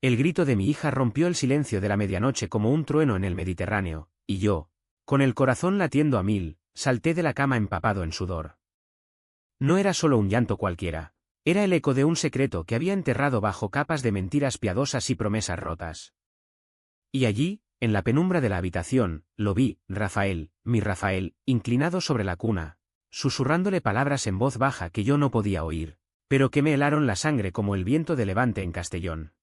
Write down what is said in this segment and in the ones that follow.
El grito de mi hija rompió el silencio de la medianoche como un trueno en el Mediterráneo, y yo, con el corazón latiendo a mil, salté de la cama empapado en sudor. No era solo un llanto cualquiera, era el eco de un secreto que había enterrado bajo capas de mentiras piadosas y promesas rotas. Y allí, en la penumbra de la habitación, lo vi, Rafael, mi Rafael, inclinado sobre la cuna, susurrándole palabras en voz baja que yo no podía oír, pero que me helaron la sangre como el viento de levante en Castellón.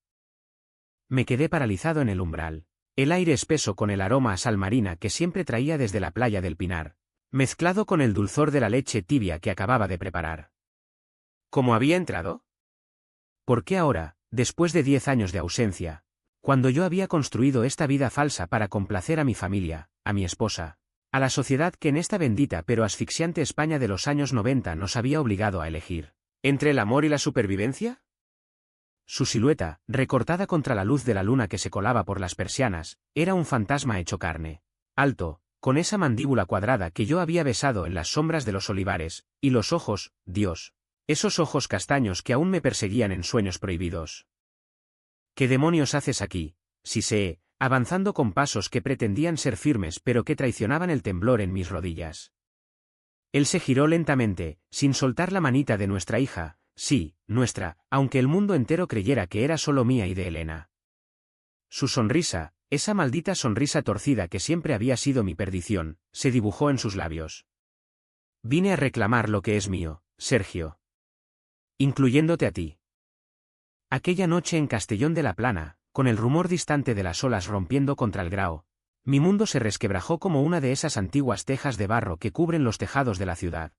Me quedé paralizado en el umbral, el aire espeso con el aroma a sal marina que siempre traía desde la playa del Pinar, mezclado con el dulzor de la leche tibia que acababa de preparar. ¿Cómo había entrado? ¿Por qué ahora, después de 10 años de ausencia, cuando yo había construido esta vida falsa para complacer a mi familia, a mi esposa, a la sociedad que en esta bendita pero asfixiante España de los años 90 nos había obligado a elegir, entre el amor y la supervivencia? Su silueta, recortada contra la luz de la luna que se colaba por las persianas, era un fantasma hecho carne, alto, con esa mandíbula cuadrada que yo había besado en las sombras de los olivares, y los ojos, Dios, esos ojos castaños que aún me perseguían en sueños prohibidos. ¿Qué demonios haces aquí? Siseé, avanzando con pasos que pretendían ser firmes pero que traicionaban el temblor en mis rodillas. Él se giró lentamente, sin soltar la manita de nuestra hija, sí, nuestra, aunque el mundo entero creyera que era solo mía y de Elena. Su sonrisa, esa maldita sonrisa torcida que siempre había sido mi perdición, se dibujó en sus labios. Vine a reclamar lo que es mío, Sergio. Incluyéndote a ti. Aquella noche en Castellón de la Plana, con el rumor distante de las olas rompiendo contra el grao, mi mundo se resquebrajó como una de esas antiguas tejas de barro que cubren los tejados de la ciudad.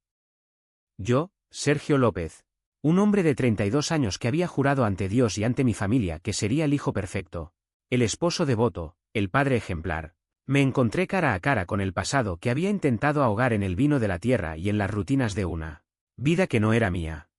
Yo, Sergio López, un hombre de 32 años que había jurado ante Dios y ante mi familia que sería el hijo perfecto, el esposo devoto, el padre ejemplar, me encontré cara a cara con el pasado que había intentado ahogar en el vino de la tierra y en las rutinas de una vida que no era mía.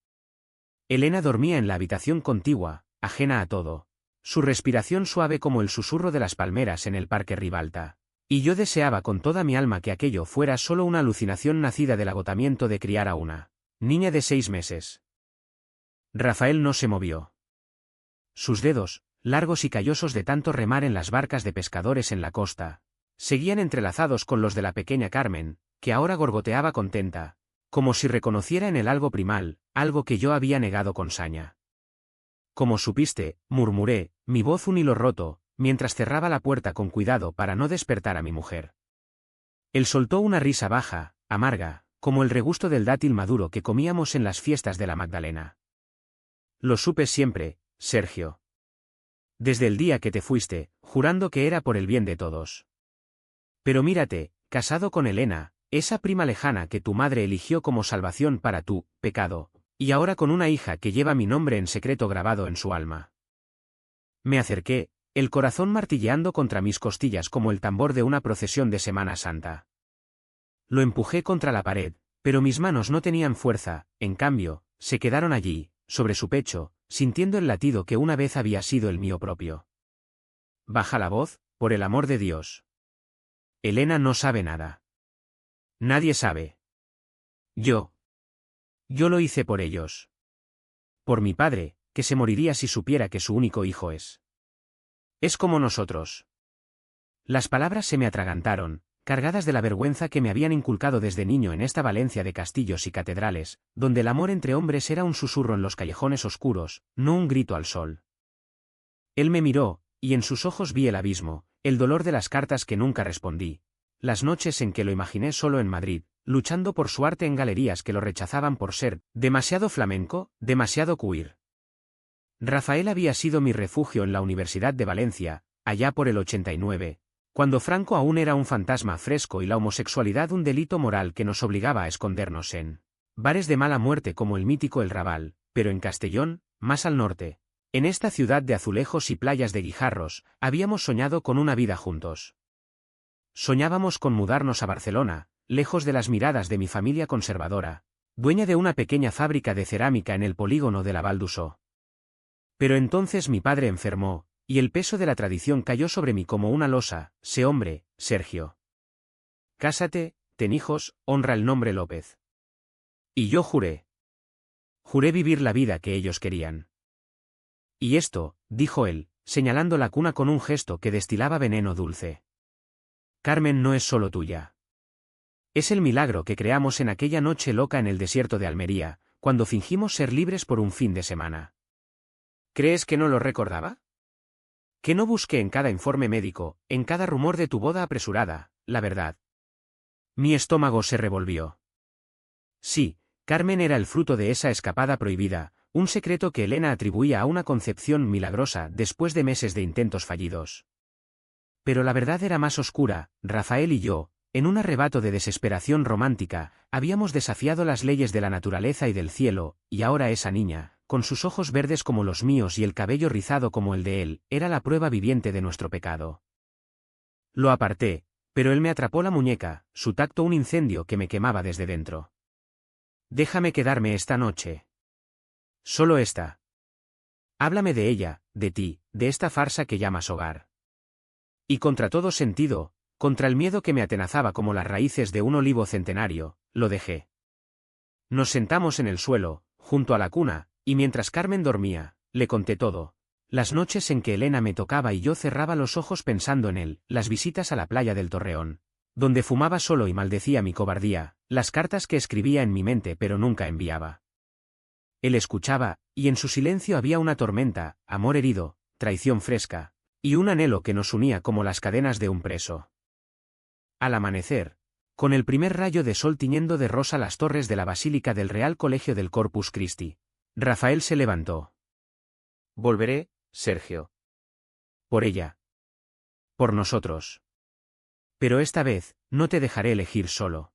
Elena dormía en la habitación contigua, ajena a todo, su respiración suave como el susurro de las palmeras en el parque Ribalta, y yo deseaba con toda mi alma que aquello fuera solo una alucinación nacida del agotamiento de criar a una niña de 6 meses. Rafael no se movió. Sus dedos, largos y callosos de tanto remar en las barcas de pescadores en la costa, seguían entrelazados con los de la pequeña Carmen, que ahora gorgoteaba contenta, como si reconociera en él algo primal, algo que yo había negado con saña. Como supiste, murmuré, mi voz un hilo roto, mientras cerraba la puerta con cuidado para no despertar a mi mujer. Él soltó una risa baja, amarga, como el regusto del dátil maduro que comíamos en las fiestas de la Magdalena. Lo supe siempre, Sergio. Desde el día que te fuiste, jurando que era por el bien de todos. Pero mírate, casado con Elena, esa prima lejana que tu madre eligió como salvación para tu pecado, y ahora con una hija que lleva mi nombre en secreto grabado en su alma. Me acerqué, el corazón martilleando contra mis costillas como el tambor de una procesión de Semana Santa. Lo empujé contra la pared, pero mis manos no tenían fuerza, en cambio, se quedaron allí, sobre su pecho, sintiendo el latido que una vez había sido el mío propio. Baja la voz, por el amor de Dios. Elena no sabe nada. Nadie sabe. Yo lo hice por ellos. Por mi padre, que se moriría si supiera que su único hijo es. Es como nosotros. Las palabras se me atragantaron, cargadas de la vergüenza que me habían inculcado desde niño en esta Valencia de castillos y catedrales, donde el amor entre hombres era un susurro en los callejones oscuros, no un grito al sol. Él me miró, y en sus ojos vi el abismo, el dolor de las cartas que nunca respondí, las noches en que lo imaginé solo en Madrid, luchando por su arte en galerías que lo rechazaban por ser demasiado flamenco, demasiado queer. Rafael había sido mi refugio en la Universidad de Valencia, allá por el 89, cuando Franco aún era un fantasma fresco y la homosexualidad un delito moral que nos obligaba a escondernos en bares de mala muerte como el mítico El Raval, pero en Castellón, más al norte, en esta ciudad de azulejos y playas de guijarros, habíamos soñado con una vida juntos. Soñábamos con mudarnos a Barcelona, lejos de las miradas de mi familia conservadora, dueña de una pequeña fábrica de cerámica en el polígono de la Val d'Usó. Pero entonces mi padre enfermó, y el peso de la tradición cayó sobre mí como una losa. Sé hombre, Sergio. Cásate, ten hijos, honra el nombre López. Y yo juré. Juré vivir la vida que ellos querían. Y esto, dijo él, señalando la cuna con un gesto que destilaba veneno dulce. Carmen no es solo tuya. Es el milagro que creamos en aquella noche loca en el desierto de Almería, cuando fingimos ser libres por un fin de semana. ¿Crees que no lo recordaba? Que no busqué en cada informe médico, en cada rumor de tu boda apresurada, la verdad. Mi estómago se revolvió. Sí, Carmen era el fruto de esa escapada prohibida, un secreto que Elena atribuía a una concepción milagrosa después de meses de intentos fallidos. Pero la verdad era más oscura. Rafael y yo, en un arrebato de desesperación romántica, habíamos desafiado las leyes de la naturaleza y del cielo, y ahora esa niña, con sus ojos verdes como los míos y el cabello rizado como el de él, era la prueba viviente de nuestro pecado. Lo aparté, pero él me atrapó la muñeca, su tacto un incendio que me quemaba desde dentro. Déjame quedarme esta noche. Solo esta. Háblame de ella, de ti, de esta farsa que llamas hogar. Y contra todo sentido, contra el miedo que me atenazaba como las raíces de un olivo centenario, lo dejé. Nos sentamos en el suelo, junto a la cuna, y mientras Carmen dormía, le conté todo. Las noches en que Elena me tocaba y yo cerraba los ojos pensando en él, las visitas a la playa del Torreón, donde fumaba solo y maldecía mi cobardía, las cartas que escribía en mi mente pero nunca enviaba. Él escuchaba, y en su silencio había una tormenta, amor herido, traición fresca, y un anhelo que nos unía como las cadenas de un preso. Al amanecer, con el primer rayo de sol tiñendo de rosa las torres de la Basílica del Real Colegio del Corpus Christi, Rafael se levantó. Volveré, Sergio. Por ella. Por nosotros. Pero esta vez, no te dejaré elegir solo.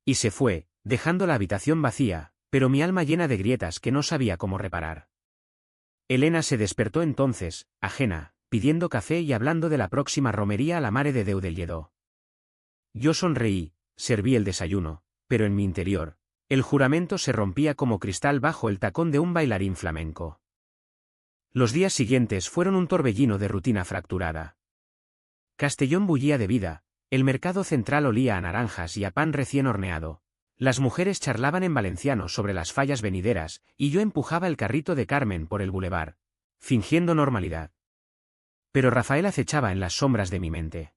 Y se fue, dejando la habitación vacía, pero mi alma llena de grietas que no sabía cómo reparar. Elena se despertó entonces, ajena, pidiendo café y hablando de la próxima romería a la Mare de Déu del Lledó. Yo sonreí, serví el desayuno, pero en mi interior, el juramento se rompía como cristal bajo el tacón de un bailarín flamenco. Los días siguientes fueron un torbellino de rutina fracturada. Castellón bullía de vida, el mercado central olía a naranjas y a pan recién horneado. Las mujeres charlaban en valenciano sobre las fallas venideras, y yo empujaba el carrito de Carmen por el bulevar, fingiendo normalidad. Pero Rafael acechaba en las sombras de mi mente.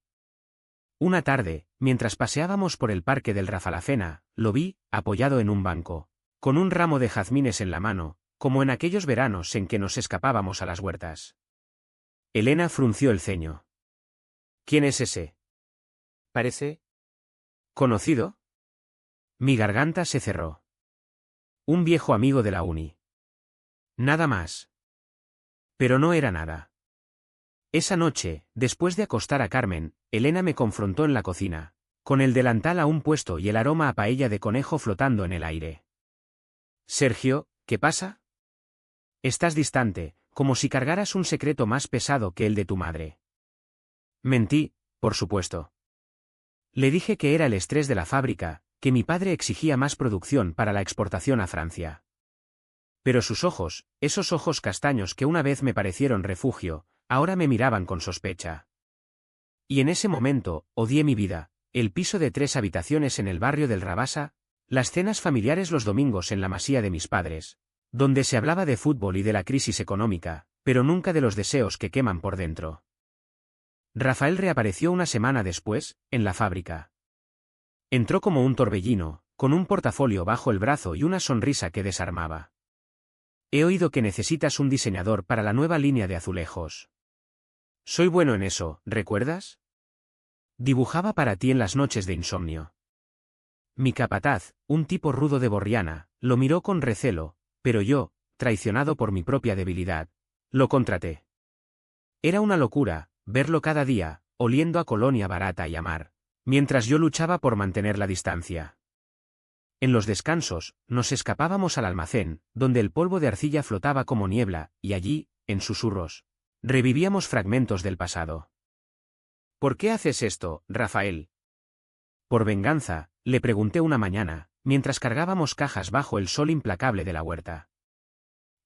Una tarde, mientras paseábamos por el parque del Rafalafena, lo vi, apoyado en un banco, con un ramo de jazmines en la mano, como en aquellos veranos en que nos escapábamos a las huertas. Elena frunció el ceño. ¿Quién es ese? ¿Parece conocido? Mi garganta se cerró. Un viejo amigo de la uni. Nada más. Pero no era nada. Esa noche, después de acostar a Carmen, Elena me confrontó en la cocina, con el delantal aún puesto y el aroma a paella de conejo flotando en el aire. Sergio, ¿qué pasa? Estás distante, como si cargaras un secreto más pesado que el de tu madre. Mentí, por supuesto. Le dije que era el estrés de la fábrica, que mi padre exigía más producción para la exportación a Francia. Pero sus ojos, esos ojos castaños que una vez me parecieron refugio, ahora me miraban con sospecha. Y en ese momento, odié mi vida, el piso de 3 habitaciones en el barrio del Rabasa, las cenas familiares los domingos en la masía de mis padres, donde se hablaba de fútbol y de la crisis económica, pero nunca de los deseos que queman por dentro. Rafael reapareció una semana después, en la fábrica. Entró como un torbellino, con un portafolio bajo el brazo y una sonrisa que desarmaba. He oído que necesitas un diseñador para la nueva línea de azulejos. Soy bueno en eso, ¿recuerdas? Dibujaba para ti en las noches de insomnio. Mi capataz, un tipo rudo de Borriana, lo miró con recelo, pero yo, traicionado por mi propia debilidad, lo contraté. Era una locura, verlo cada día, oliendo a colonia barata y a mar, mientras yo luchaba por mantener la distancia. En los descansos, nos escapábamos al almacén, donde el polvo de arcilla flotaba como niebla, y allí, en susurros, revivíamos fragmentos del pasado. ¿Por qué haces esto, Rafael? Por venganza, le pregunté una mañana, mientras cargábamos cajas bajo el sol implacable de la huerta.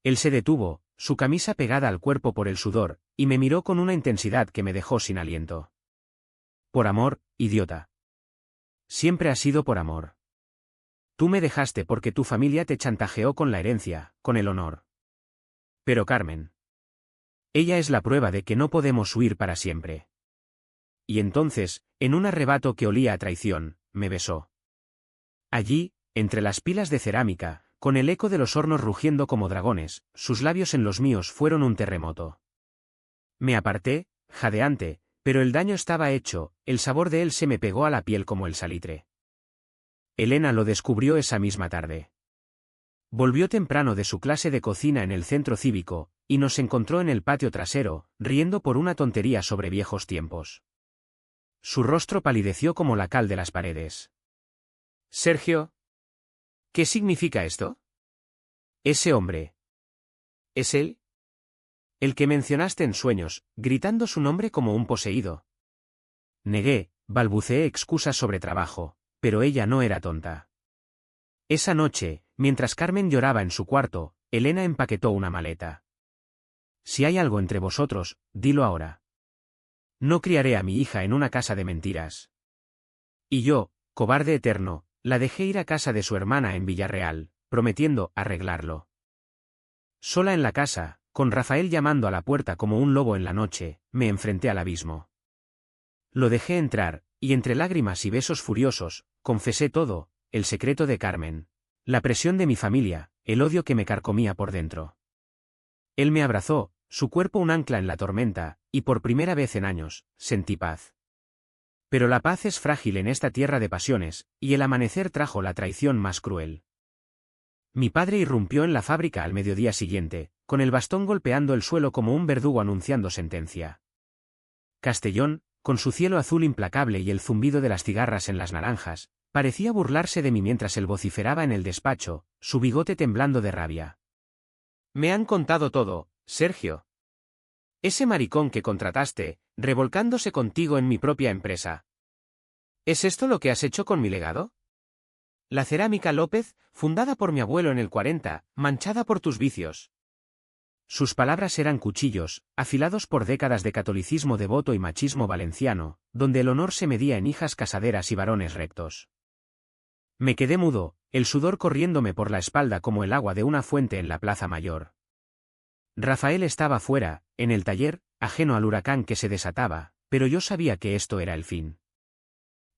Él se detuvo, su camisa pegada al cuerpo por el sudor, y me miró con una intensidad que me dejó sin aliento. Por amor, idiota. Siempre ha sido por amor. Tú me dejaste porque tu familia te chantajeó con la herencia, con el honor. Pero Carmen. Ella es la prueba de que no podemos huir para siempre. Y entonces, en un arrebato que olía a traición, me besó. Allí, entre las pilas de cerámica, con el eco de los hornos rugiendo como dragones, sus labios en los míos fueron un terremoto. Me aparté, jadeante, pero el daño estaba hecho, el sabor de él se me pegó a la piel como el salitre. Elena lo descubrió esa misma tarde. Volvió temprano de su clase de cocina en el centro cívico, y nos encontró en el patio trasero, riendo por una tontería sobre viejos tiempos. Su rostro palideció como la cal de las paredes. Sergio, ¿qué significa esto? Ese hombre. ¿Es él? El que mencionaste en sueños, gritando su nombre como un poseído. Negué, balbuceé excusas sobre trabajo, pero ella no era tonta. Esa noche, mientras Carmen lloraba en su cuarto, Elena empaquetó una maleta. Si hay algo entre vosotros, dilo ahora. No criaré a mi hija en una casa de mentiras. Y yo, cobarde eterno, la dejé ir a casa de su hermana en Villarreal, prometiendo arreglarlo. Sola en la casa, con Rafael llamando a la puerta como un lobo en la noche, me enfrenté al abismo. Lo dejé entrar, y entre lágrimas y besos furiosos, confesé todo, el secreto de Carmen, la presión de mi familia, el odio que me carcomía por dentro. Él me abrazó, su cuerpo un ancla en la tormenta, y por primera vez en años, sentí paz. Pero la paz es frágil en esta tierra de pasiones, y el amanecer trajo la traición más cruel. Mi padre irrumpió en la fábrica al mediodía siguiente, con el bastón golpeando el suelo como un verdugo anunciando sentencia. Castellón, con su cielo azul implacable y el zumbido de las cigarras en las naranjas, parecía burlarse de mí mientras él vociferaba en el despacho, su bigote temblando de rabia. Me han contado todo, Sergio. Ese maricón que contrataste, revolcándose contigo en mi propia empresa. ¿Es esto lo que has hecho con mi legado? La cerámica López, fundada por mi abuelo en el 40, manchada por tus vicios. Sus palabras eran cuchillos, afilados por décadas de catolicismo devoto y machismo valenciano, donde el honor se medía en hijas casaderas y varones rectos. Me quedé mudo, el sudor corriéndome por la espalda como el agua de una fuente en la plaza mayor. Rafael estaba fuera, en el taller, ajeno al huracán que se desataba, pero yo sabía que esto era el fin.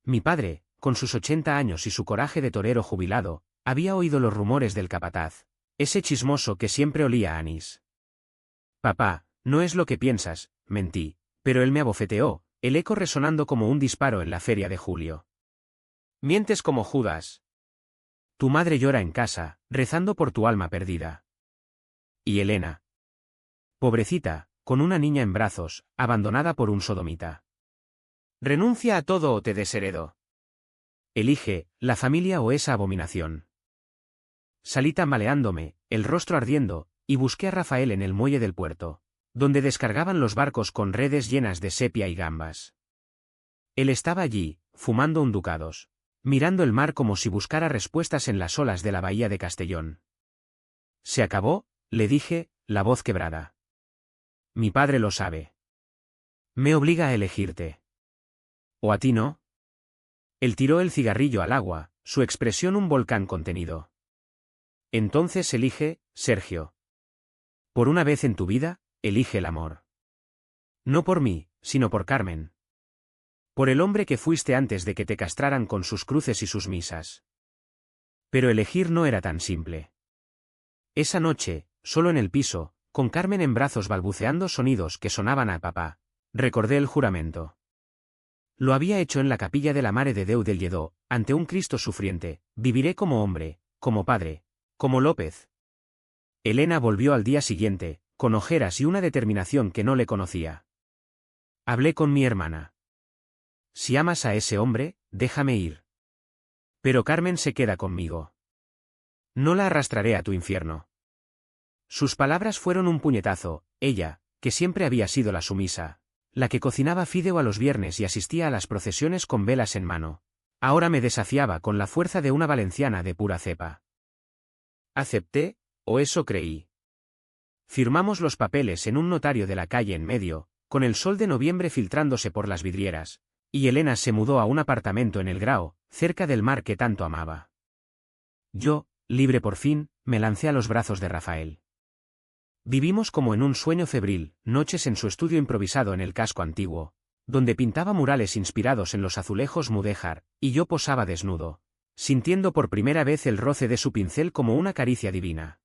Mi padre, con sus 80 años y su coraje de torero jubilado, había oído los rumores del capataz, ese chismoso que siempre olía a anís. Papá, no es lo que piensas, mentí, pero él me abofeteó, el eco resonando como un disparo en la feria de julio. Mientes como Judas. Tu madre llora en casa, rezando por tu alma perdida. Y Elena. Pobrecita, con una niña en brazos, abandonada por un sodomita. Renuncia a todo o te desheredo. Elige, la familia o esa abominación. Salí tambaleándome, el rostro ardiendo, y busqué a Rafael en el muelle del puerto, donde descargaban los barcos con redes llenas de sepia y gambas. Él estaba allí, fumando un ducados, mirando el mar como si buscara respuestas en las olas de la bahía de Castellón. Se acabó, le dije, la voz quebrada. Mi padre lo sabe. Me obliga a elegirte. ¿O a ti no? Él tiró el cigarrillo al agua, su expresión un volcán contenido. Entonces elige, Sergio. Por una vez en tu vida, elige el amor. No por mí, sino por Carmen. Por el hombre que fuiste antes de que te castraran con sus cruces y sus misas. Pero elegir no era tan simple. Esa noche, solo en el piso, con Carmen en brazos balbuceando sonidos que sonaban a papá, recordé el juramento. Lo había hecho en la capilla de la Mare de Déu del Lledó, ante un Cristo sufriente, viviré como hombre, como padre, como López. Elena volvió al día siguiente, con ojeras y una determinación que no le conocía. Hablé con mi hermana. Si amas a ese hombre, déjame ir. Pero Carmen se queda conmigo. No la arrastraré a tu infierno. Sus palabras fueron un puñetazo, ella, que siempre había sido la sumisa, la que cocinaba fideo a los viernes y asistía a las procesiones con velas en mano, ahora me desafiaba con la fuerza de una valenciana de pura cepa. Acepté, o eso creí. Firmamos los papeles en un notario de la calle en medio, con el sol de noviembre filtrándose por las vidrieras, y Elena se mudó a un apartamento en el Grao, cerca del mar que tanto amaba. Yo, libre por fin, me lancé a los brazos de Rafael. Vivimos como en un sueño febril, noches en su estudio improvisado en el casco antiguo, donde pintaba murales inspirados en los azulejos mudéjar, y yo posaba desnudo, sintiendo por primera vez el roce de su pincel como una caricia divina.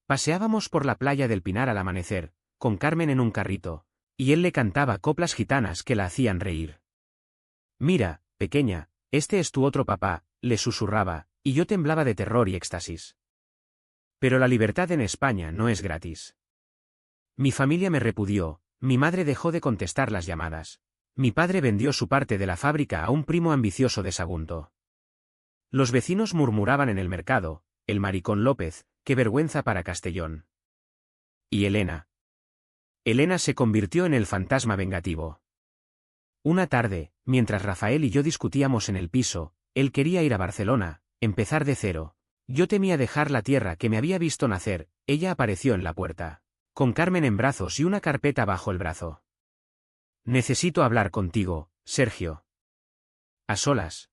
Paseábamos por la playa del Pinar al amanecer, con Carmen en un carrito, y él le cantaba coplas gitanas que la hacían reír. «Mira, pequeña, este es tu otro papá», le susurraba, y yo temblaba de terror y éxtasis. Pero la libertad en España no es gratis. Mi familia me repudió, mi madre dejó de contestar las llamadas. Mi padre vendió su parte de la fábrica a un primo ambicioso de Sagunto. Los vecinos murmuraban en el mercado, el maricón López, qué vergüenza para Castellón. ¿Y Elena? Elena se convirtió en el fantasma vengativo. Una tarde, mientras Rafael y yo discutíamos en el piso, él quería ir a Barcelona, empezar de cero. Yo temía dejar la tierra que me había visto nacer. Ella apareció en la puerta, con Carmen en brazos y una carpeta bajo el brazo. «Necesito hablar contigo, Sergio». «¿A solas?»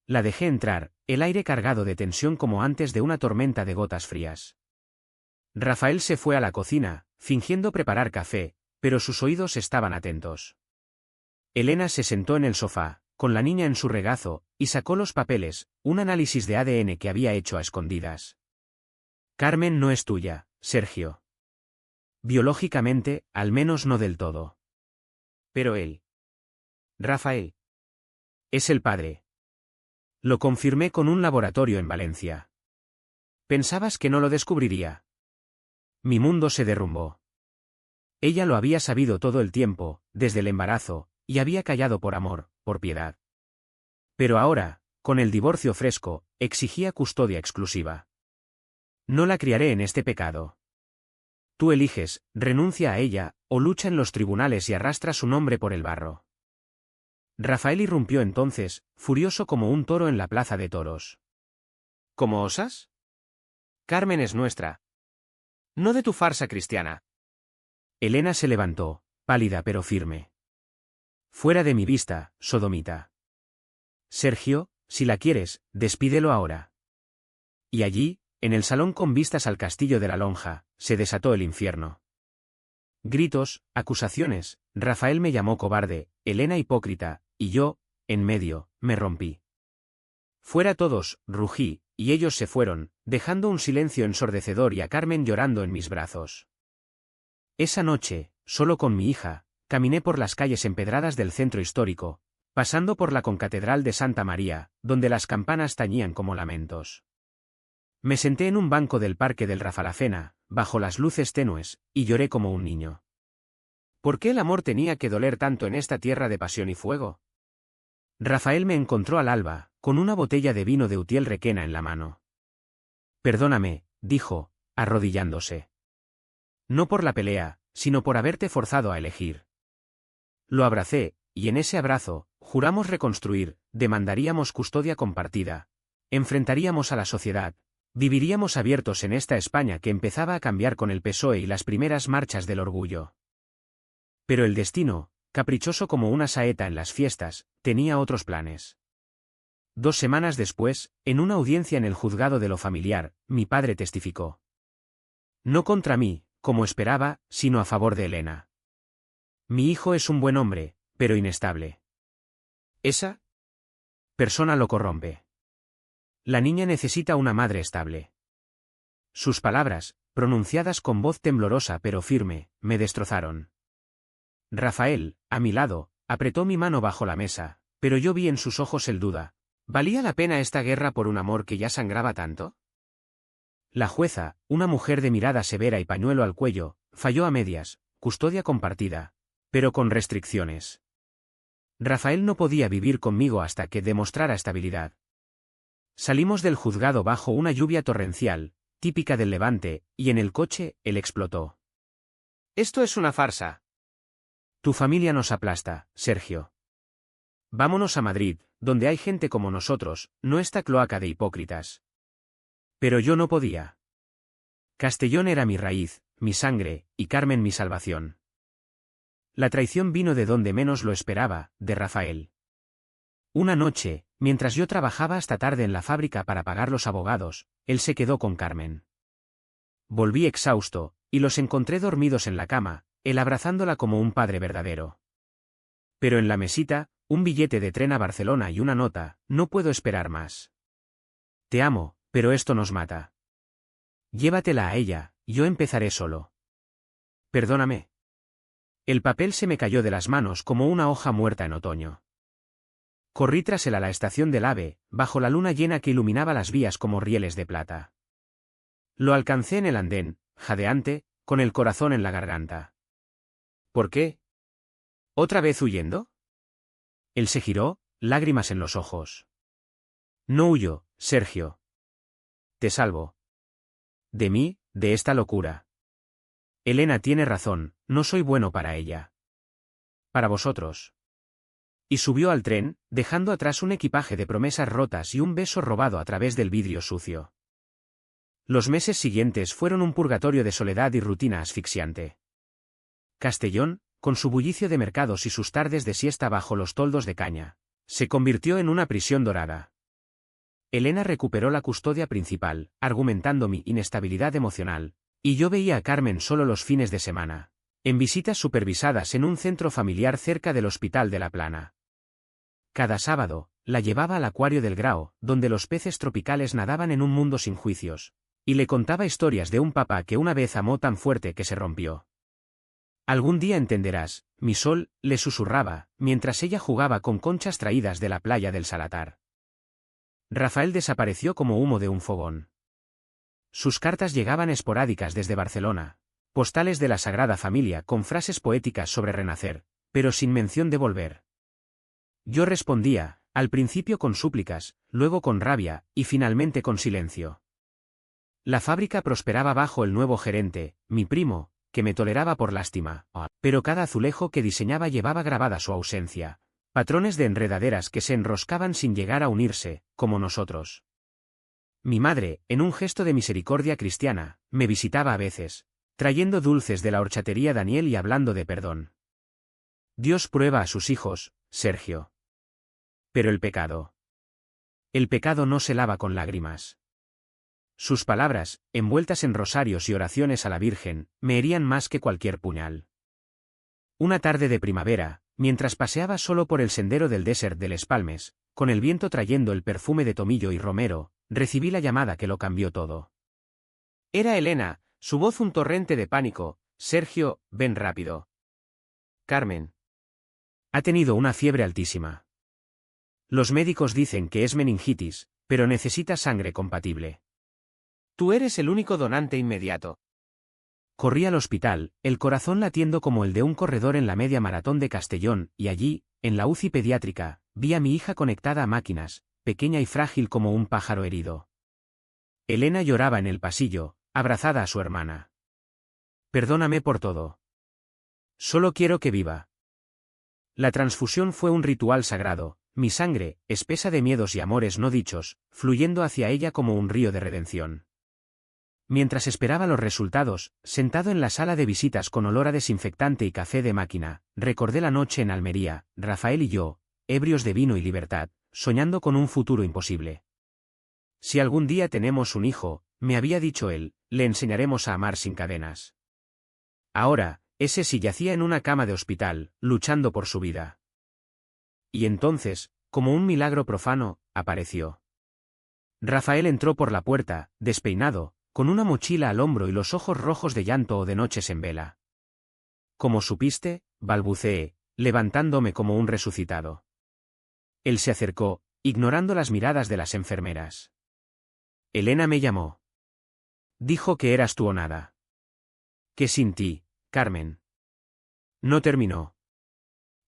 La dejé entrar, el aire cargado de tensión como antes de una tormenta de gotas frías. Rafael se fue a la cocina, fingiendo preparar café, pero sus oídos estaban atentos. Elena se sentó en el sofá, con la niña en su regazo, y sacó los papeles, un análisis de ADN que había hecho a escondidas. «Carmen no es tuya, Sergio. Biológicamente, al menos no del todo. Pero él. Rafael. Es el padre. Lo confirmé con un laboratorio en Valencia. ¿Pensabas que no lo descubriría?» Mi mundo se derrumbó. Ella lo había sabido todo el tiempo, desde el embarazo, y había callado por amor, por piedad. Pero ahora, con el divorcio fresco, exigía custodia exclusiva. «No la criaré en este pecado. Tú eliges, renuncia a ella, o lucha en los tribunales y arrastra su nombre por el barro». Rafael irrumpió entonces, furioso como un toro en la plaza de toros. «¿Cómo osas? Carmen es nuestra. No de tu farsa cristiana». Elena se levantó, pálida pero firme. «Fuera de mi vista, sodomita. Sergio, si la quieres, despídelo ahora». Y allí, en el salón con vistas al castillo de la Lonja, se desató el infierno. Gritos, acusaciones, Rafael me llamó cobarde, Elena hipócrita, y yo, en medio, me rompí. «Fuera todos», rugí, y ellos se fueron, dejando un silencio ensordecedor y a Carmen llorando en mis brazos. Esa noche, solo con mi hija, caminé por las calles empedradas del centro histórico, pasando por la concatedral de Santa María, donde las campanas tañían como lamentos. Me senté en un banco del parque del Rafalafena, bajo las luces tenues, y lloré como un niño. ¿Por qué el amor tenía que doler tanto en esta tierra de pasión y fuego? Rafael me encontró al alba, con una botella de vino de Utiel Requena en la mano. «Perdóname», dijo, arrodillándose. «No por la pelea, sino por haberte forzado a elegir». Lo abracé, y en ese abrazo, juramos reconstruir, demandaríamos custodia compartida, enfrentaríamos a la sociedad, viviríamos abiertos en esta España que empezaba a cambiar con el PSOE y las primeras marchas del orgullo. Pero el destino, caprichoso como una saeta en las fiestas, tenía otros planes. 2 semanas después, en una audiencia en el juzgado de lo familiar, mi padre testificó. No contra mí, como esperaba, sino a favor de Elena. «Mi hijo es un buen hombre, pero inestable. Esa persona lo corrompe. La niña necesita una madre estable». Sus palabras, pronunciadas con voz temblorosa pero firme, me destrozaron. Rafael, a mi lado, apretó mi mano bajo la mesa, pero yo vi en sus ojos el duda. ¿Valía la pena esta guerra por un amor que ya sangraba tanto? La jueza, una mujer de mirada severa y pañuelo al cuello, falló a medias, custodia compartida, pero con restricciones. Rafael no podía vivir conmigo hasta que demostrara estabilidad. Salimos del juzgado bajo una lluvia torrencial, típica del Levante, y en el coche, él explotó. «Esto es una farsa. Tu familia nos aplasta, Sergio. Vámonos a Madrid, donde hay gente como nosotros, no esta cloaca de hipócritas». Pero yo no podía. Castellón era mi raíz, mi sangre, y Carmen mi salvación. La traición vino de donde menos lo esperaba, de Rafael. Una noche, mientras yo trabajaba hasta tarde en la fábrica para pagar los abogados, él se quedó con Carmen. Volví exhausto, y los encontré dormidos en la cama, él abrazándola como un padre verdadero. Pero en la mesita, un billete de tren a Barcelona y una nota, no puedo esperar más. Te amo, pero esto nos mata. Llévatela a ella, yo empezaré solo. Perdóname. El papel se me cayó de las manos como una hoja muerta en otoño. Corrí tras él a la estación del AVE, bajo la luna llena que iluminaba las vías como rieles de plata. Lo alcancé en el andén, jadeante, con el corazón en la garganta. ¿Por qué? ¿Otra vez huyendo? Él se giró, lágrimas en los ojos. No huyo, Sergio. Te salvo. De mí, de esta locura. Elena tiene razón, no soy bueno para ella. Para vosotros. Y subió al tren, dejando atrás un equipaje de promesas rotas y un beso robado a través del vidrio sucio. Los meses siguientes fueron un purgatorio de soledad y rutina asfixiante. Castellón, con su bullicio de mercados y sus tardes de siesta bajo los toldos de caña, se convirtió en una prisión dorada. Elena recuperó la custodia principal, argumentando mi inestabilidad emocional, y yo veía a Carmen solo los fines de semana, en visitas supervisadas en un centro familiar cerca del Hospital de la Plana. Cada sábado, la llevaba al acuario del Grao, donde los peces tropicales nadaban en un mundo sin juicios, y le contaba historias de un papá que una vez amó tan fuerte que se rompió. Algún día entenderás, mi sol, le susurraba, mientras ella jugaba con conchas traídas de la playa del Salatar. Rafael desapareció como humo de un fogón. Sus cartas llegaban esporádicas desde Barcelona, postales de la Sagrada Familia con frases poéticas sobre renacer, pero sin mención de volver. Yo respondía, al principio con súplicas, luego con rabia, y finalmente con silencio. La fábrica prosperaba bajo el nuevo gerente, mi primo, que me toleraba por lástima, pero cada azulejo que diseñaba llevaba grabada su ausencia, patrones de enredaderas que se enroscaban sin llegar a unirse, como nosotros. Mi madre, en un gesto de misericordia cristiana, me visitaba a veces, trayendo dulces de la horchatería Daniel y hablando de perdón. Dios prueba a sus hijos, Sergio. Pero el pecado. El pecado no se lava con lágrimas. Sus palabras, envueltas en rosarios y oraciones a la Virgen, me herían más que cualquier puñal. Una tarde de primavera, mientras paseaba solo por el sendero del desert de Les Palmes, con el viento trayendo el perfume de tomillo y romero, recibí la llamada que lo cambió todo. Era Elena, su voz un torrente de pánico. Sergio, ven rápido. Carmen. Ha tenido una fiebre altísima. Los médicos dicen que es meningitis, pero necesita sangre compatible. Tú eres el único donante inmediato. Corrí al hospital, el corazón latiendo como el de un corredor en la media maratón de Castellón, y allí, en la UCI pediátrica, vi a mi hija conectada a máquinas, pequeña y frágil como un pájaro herido. Elena lloraba en el pasillo, abrazada a su hermana. Perdóname por todo. Solo quiero que viva. La transfusión fue un ritual sagrado, mi sangre, espesa de miedos y amores no dichos, fluyendo hacia ella como un río de redención. Mientras esperaba los resultados, sentado en la sala de visitas con olor a desinfectante y café de máquina, recordé la noche en Almería, Rafael y yo, ebrios de vino y libertad, soñando con un futuro imposible. Si algún día tenemos un hijo, me había dicho él, le enseñaremos a amar sin cadenas. Ahora, ese sí yacía en una cama de hospital, luchando por su vida. Y entonces, como un milagro profano, apareció. Rafael entró por la puerta, despeinado, con una mochila al hombro y los ojos rojos de llanto o de noches en vela. ¿Cómo supiste?, balbuceé, levantándome como un resucitado. Él se acercó, ignorando las miradas de las enfermeras. Elena me llamó. Dijo que eras tú o nada. Que sin ti, Carmen. No terminó.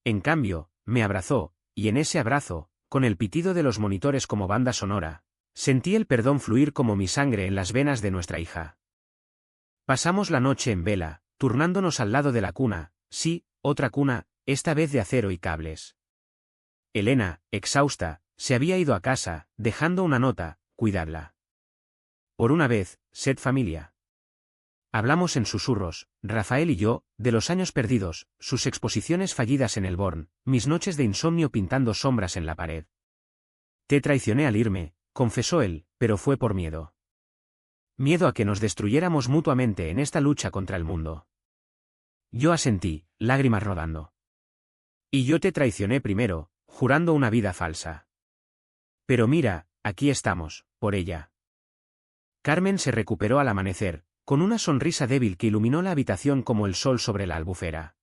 En cambio, me abrazó, y en ese abrazo, con el pitido de los monitores como banda sonora, sentí el perdón fluir como mi sangre en las venas de nuestra hija. Pasamos la noche en vela, turnándonos al lado de la cuna, sí, otra cuna, esta vez de acero y cables. Elena, exhausta, se había ido a casa, dejando una nota: cuidadla. Por una vez, sed familia. Hablamos en susurros, Rafael y yo, de los años perdidos, sus exposiciones fallidas en el Born, mis noches de insomnio pintando sombras en la pared. Te traicioné al irme, confesó él, pero fue por miedo. Miedo a que nos destruyéramos mutuamente en esta lucha contra el mundo. Yo asentí, lágrimas rodando. Y yo te traicioné primero, jurando una vida falsa. Pero mira, aquí estamos, por ella. Carmen se recuperó al amanecer, con una sonrisa débil que iluminó la habitación como el sol sobre la albufera.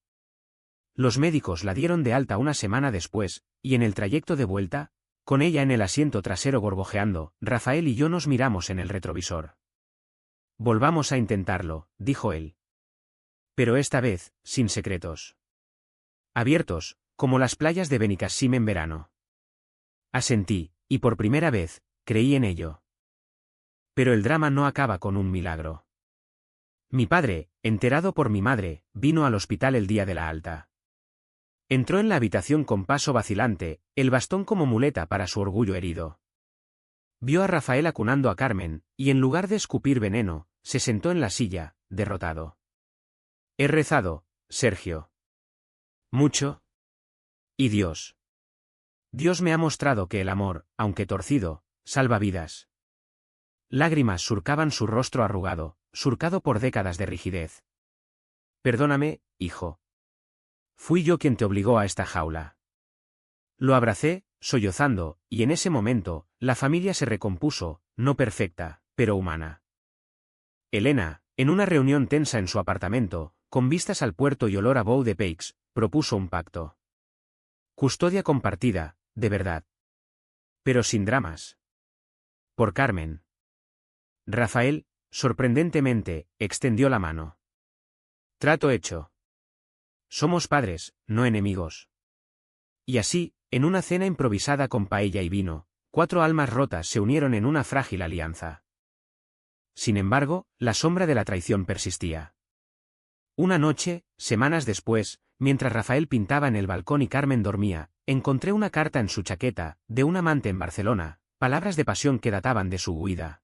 Los médicos la dieron de alta una semana después, y en el trayecto de vuelta, con ella en el asiento trasero gorgojeando, Rafael y yo nos miramos en el retrovisor. Volvamos a intentarlo, dijo él. Pero esta vez, sin secretos. Abiertos, como las playas de Benicassim en verano. Asentí, y por primera vez, creí en ello. Pero el drama no acaba con un milagro. Mi padre, enterado por mi madre, vino al hospital el día de la alta. Entró en la habitación con paso vacilante, el bastón como muleta para su orgullo herido. Vio a Rafael acunando a Carmen, y en lugar de escupir veneno, se sentó en la silla, derrotado. He rezado, Sergio. Mucho. Y Dios. Dios me ha mostrado que el amor, aunque torcido, salva vidas. Lágrimas surcaban su rostro arrugado, surcado por décadas de rigidez. Perdóname, hijo. Fui yo quien te obligó a esta jaula. Lo abracé, sollozando, y en ese momento, la familia se recompuso, no perfecta, pero humana. Elena, en una reunión tensa en su apartamento, con vistas al puerto y olor a Bow de Pays, propuso un pacto. Custodia compartida, de verdad. Pero sin dramas. Por Carmen. Rafael, sorprendentemente, extendió la mano. Trato hecho. Somos padres, no enemigos. Y así, en una cena improvisada con paella y vino, 4 almas rotas se unieron en una frágil alianza. Sin embargo, la sombra de la traición persistía. Una noche, semanas después, mientras Rafael pintaba en el balcón y Carmen dormía, encontré una carta en su chaqueta, de un amante en Barcelona, palabras de pasión que databan de su huida.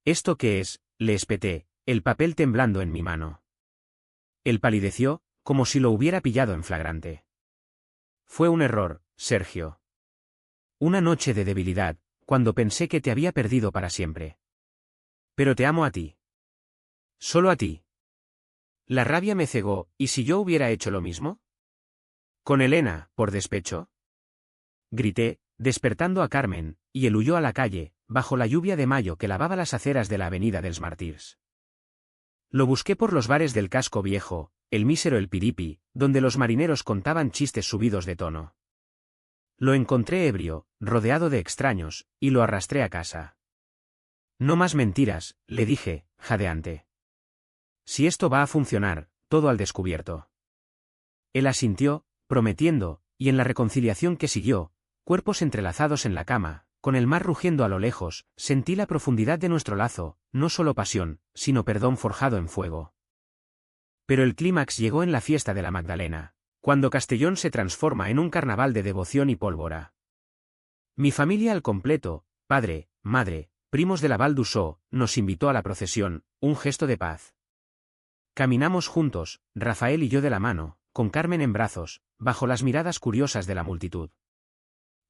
¿Esto qué es?, le espeté, el papel temblando en mi mano. Él palideció, como si lo hubiera pillado en flagrante. Fue un error, Sergio. Una noche de debilidad, cuando pensé que te había perdido para siempre. Pero te amo a ti. Solo a ti. La rabia me cegó, ¿y si yo hubiera hecho lo mismo? ¿Con Elena, por despecho? Grité, despertando a Carmen, y él huyó a la calle, bajo la lluvia de mayo que lavaba las aceras de la avenida dels Mártirs. Lo busqué por los bares del casco viejo, el mísero El Piripi, donde los marineros contaban chistes subidos de tono. Lo encontré ebrio, rodeado de extraños, y lo arrastré a casa. No más mentiras, le dije, jadeante. Si esto va a funcionar, todo al descubierto. Él asintió, prometiendo, y en la reconciliación que siguió, cuerpos entrelazados en la cama, con el mar rugiendo a lo lejos, sentí la profundidad de nuestro lazo, no solo pasión, sino perdón forjado en fuego. Pero el clímax llegó en la fiesta de la Magdalena, cuando Castellón se transforma en un carnaval de devoción y pólvora. Mi familia al completo, padre, madre, primos de la Val d'Ussó, nos invitó a la procesión, un gesto de paz. Caminamos juntos, Rafael y yo de la mano, con Carmen en brazos, bajo las miradas curiosas de la multitud.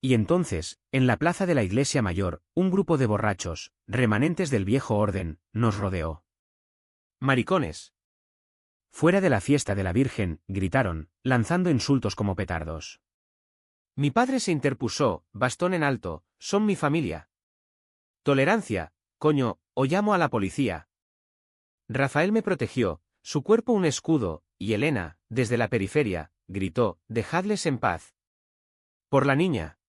Y entonces, en la plaza de la iglesia mayor, un grupo de borrachos, remanentes del viejo orden, nos rodeó. ¡Maricones! Fuera de la fiesta de la Virgen, gritaron, lanzando insultos como petardos. Mi padre se interpuso, bastón en alto, son mi familia. Tolerancia, coño, o llamo a la policía. Rafael me protegió, su cuerpo un escudo, y Elena, desde la periferia, gritó, dejadles en paz. Por la niña.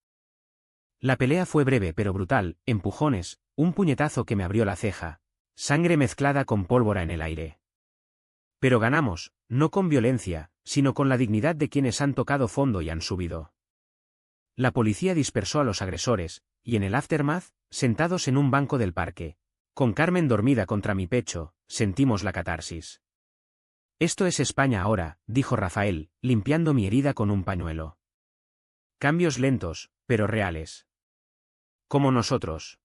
La pelea fue breve pero brutal, empujones, un puñetazo que me abrió la ceja, sangre mezclada con pólvora en el aire. Pero ganamos, no con violencia, sino con la dignidad de quienes han tocado fondo y han subido. La policía dispersó a los agresores, y en el aftermath, sentados en un banco del parque, con Carmen dormida contra mi pecho, sentimos la catarsis. Esto es España ahora, dijo Rafael, limpiando mi herida con un pañuelo. Cambios lentos, pero reales. Como nosotros.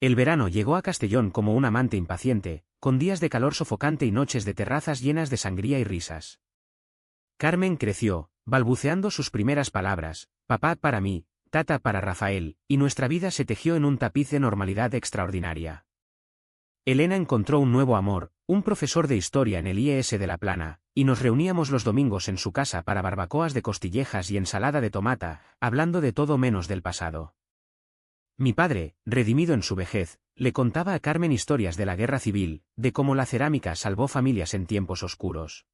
El verano llegó a Castellón como un amante impaciente, con días de calor sofocante y noches de terrazas llenas de sangría y risas. Carmen creció, balbuceando sus primeras palabras, papá para mí, tata para Rafael, y nuestra vida se tejió en un tapiz de normalidad extraordinaria. Elena encontró un nuevo amor, un profesor de historia en el IES de La Plana, y nos reuníamos los domingos en su casa para barbacoas de costillejas y ensalada de tomata, hablando de todo menos del pasado. Mi padre, redimido en su vejez, le contaba a Carmen historias de la guerra civil, de cómo la cerámica salvó familias en tiempos oscuros.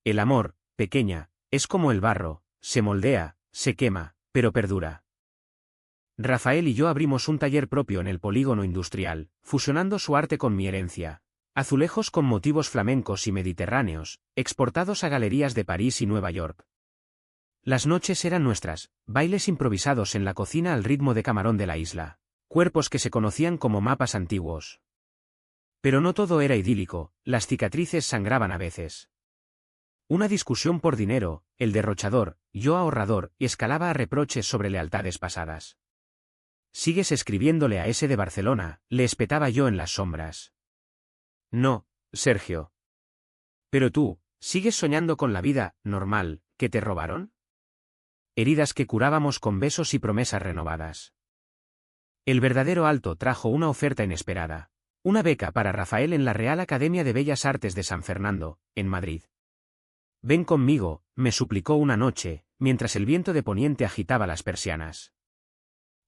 El amor, pequeña, es como el barro, se moldea, se quema, pero perdura. Rafael y yo abrimos un taller propio en el polígono industrial, fusionando su arte con mi herencia. Azulejos con motivos flamencos y mediterráneos, exportados a galerías de París y Nueva York. Las noches eran nuestras, bailes improvisados en la cocina al ritmo de Camarón de la Isla, cuerpos que se conocían como mapas antiguos. Pero no todo era idílico, las cicatrices sangraban a veces. Una discusión por dinero, el derrochador, yo ahorrador, y escalaba a reproches sobre lealtades pasadas. «¿Sigues escribiéndole a ese de Barcelona?», le espetaba yo en las sombras. «No, Sergio». «Pero tú, ¿sigues soñando con la vida normal que te robaron?». Heridas que curábamos con besos y promesas renovadas. El verdadero Alto trajo una oferta inesperada. Una beca para Rafael en la Real Academia de Bellas Artes de San Fernando, en Madrid. «Ven conmigo», me suplicó una noche, mientras el viento de poniente agitaba las persianas.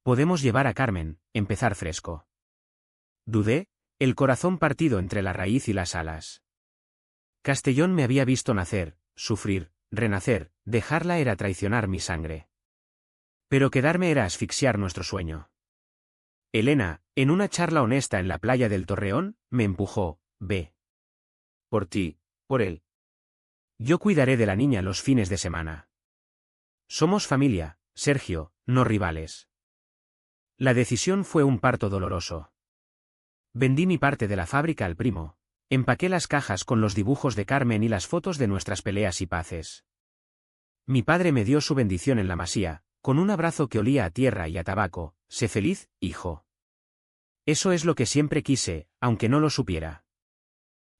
«Podemos llevar a Carmen, empezar fresco». Dudé, el corazón partido entre la raíz y las alas. Castellón me había visto nacer, sufrir, renacer, dejarla era traicionar mi sangre. Pero quedarme era asfixiar nuestro sueño. Elena, en una charla honesta en la playa del Torreón, me empujó: «Ve. Por ti, por él. Yo cuidaré de la niña los fines de semana. Somos familia, Sergio, no rivales». La decisión fue un parto doloroso. Vendí mi parte de la fábrica al primo. Empaqué las cajas con los dibujos de Carmen y las fotos de nuestras peleas y paces. Mi padre me dio su bendición en la masía, con un abrazo que olía a tierra y a tabaco: «Sé feliz, hijo». Eso es lo que siempre quise, aunque no lo supiera.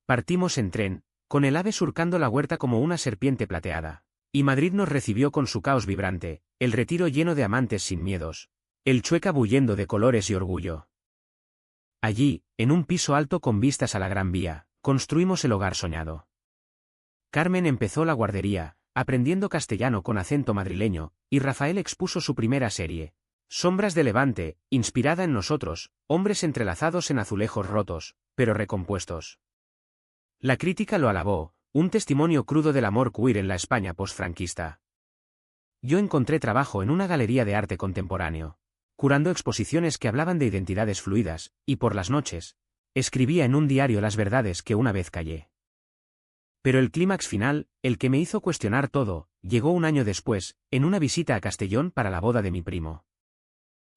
Partimos en tren, con el ave surcando la huerta como una serpiente plateada. Y Madrid nos recibió con su caos vibrante, el Retiro lleno de amantes sin miedos, el Chueca bullendo de colores y orgullo. Allí, en un piso alto con vistas a la Gran Vía, construimos el hogar soñado. Carmen empezó la guardería, aprendiendo castellano con acento madrileño, y Rafael expuso su primera serie, Sombras de Levante, inspirada en nosotros, hombres entrelazados en azulejos rotos, pero recompuestos. La crítica lo alabó, un testimonio crudo del amor queer en la España postfranquista. Yo encontré trabajo en una galería de arte contemporáneo, curando exposiciones que hablaban de identidades fluidas, y por las noches, escribía en un diario las verdades que una vez callé. Pero el clímax final, el que me hizo cuestionar todo, llegó un año después, en una visita a Castellón para la boda de mi primo.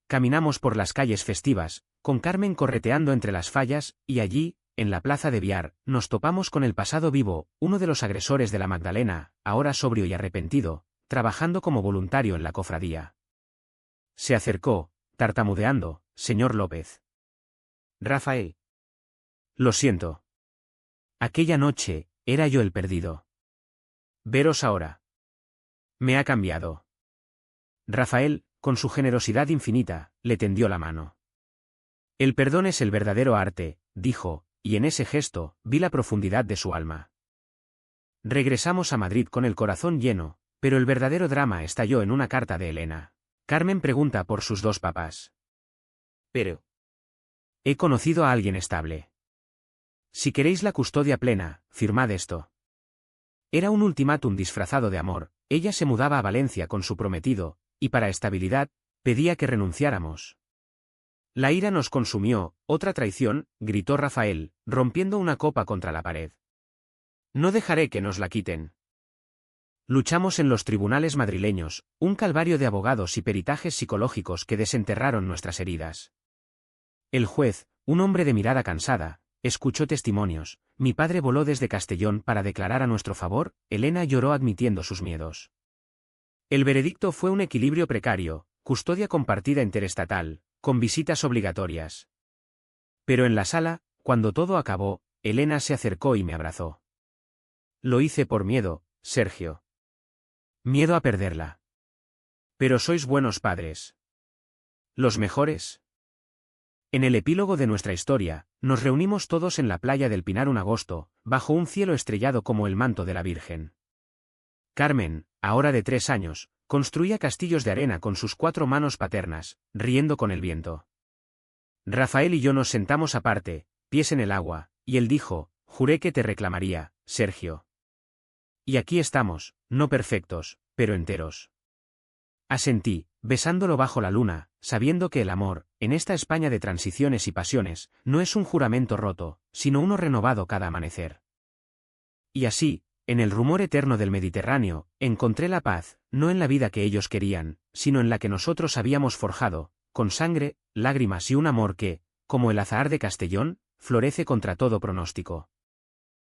Caminamos por las calles festivas, con Carmen correteando entre las fallas, y allí, en la plaza de Biar, nos topamos con el pasado vivo, uno de los agresores de la Magdalena, ahora sobrio y arrepentido, trabajando como voluntario en la cofradía. Se acercó, tartamudeando: «Señor López». «Rafael». «Lo siento. Aquella noche, era yo el perdido. Veros ahora. Me ha cambiado». Rafael, con su generosidad infinita, le tendió la mano. «El perdón es el verdadero arte», dijo, y en ese gesto, vi la profundidad de su alma. Regresamos a Madrid con el corazón lleno, pero el verdadero drama estalló en una carta de Elena. Carmen pregunta por sus dos papás. «Pero he conocido a alguien estable. Si queréis la custodia plena, firmad esto». Era un ultimátum disfrazado de amor. Ella se mudaba a Valencia con su prometido, y para estabilidad, pedía que renunciáramos. La ira nos consumió. «Otra traición», gritó Rafael, rompiendo una copa contra la pared. «No dejaré que nos la quiten». Luchamos en los tribunales madrileños, un calvario de abogados y peritajes psicológicos que desenterraron nuestras heridas. El juez, un hombre de mirada cansada, escuchó testimonios. Mi padre voló desde Castellón para declarar a nuestro favor. Elena lloró admitiendo sus miedos. El veredicto fue un equilibrio precario, custodia compartida interestatal, con visitas obligatorias. Pero en la sala, cuando todo acabó, Elena se acercó y me abrazó. «Lo hice por miedo, Sergio. Miedo a perderla. Pero sois buenos padres. Los mejores». En el epílogo de nuestra historia, Nos reunimos todos en la playa del Pinar un agosto, bajo un cielo estrellado como el manto de la Virgen. Carmen, ahora de 3 años, construía castillos de arena con sus 4 manos paternas, riendo con el viento. Rafael y yo nos sentamos aparte, pies en el agua, y él dijo: juré que te reclamaría, Sergio. Y aquí estamos, no perfectos, pero enteros. Asentí, besándolo bajo la luna, sabiendo que el amor, en esta España de transiciones y pasiones, no es un juramento roto, sino uno renovado cada amanecer. Y así, en el rumor eterno del Mediterráneo, encontré la paz, no en la vida que ellos querían, sino en la que nosotros habíamos forjado, con sangre, lágrimas y un amor que, como el azahar de Castellón, florece contra todo pronóstico.